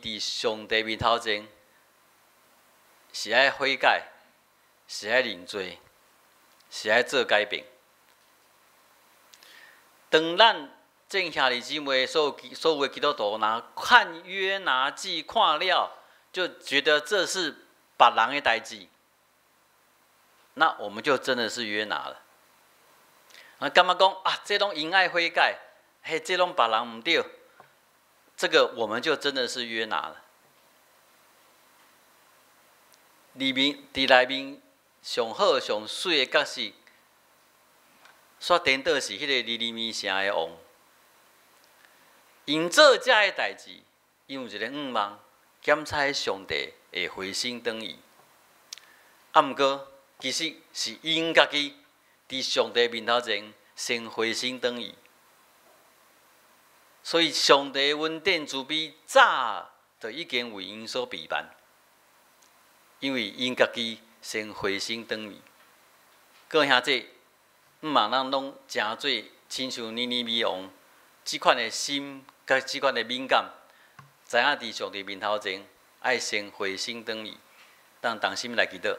伫上帝面头前，是爱悔改，是爱认罪，是爱做改变。当咱正兄弟姊妹所有的基督徒，若看约拿记看了，就觉得这是别人的代志，那我们就真的是约拿了。感觉讲啊，这拢因爱悔改，嘿，这拢别人唔对，这个我们就真的是约拿了。伫内面上好上水的角色，煞颠倒是迄个尼尼微城的王。因做遮个代志，因有一个愿望，检查上帝会回心转意。毋过，其实是因家己伫上帝面头前先回心转意。所以，上帝恩典慈悲早就已经为因所备办。因为因家己先回心转意，各位兄弟，毋茫咱拢诚做亲像尼尼微王即款的心，甲即款的敏感，知影伫上帝面头前，爱先回心转意，当心来祈祷。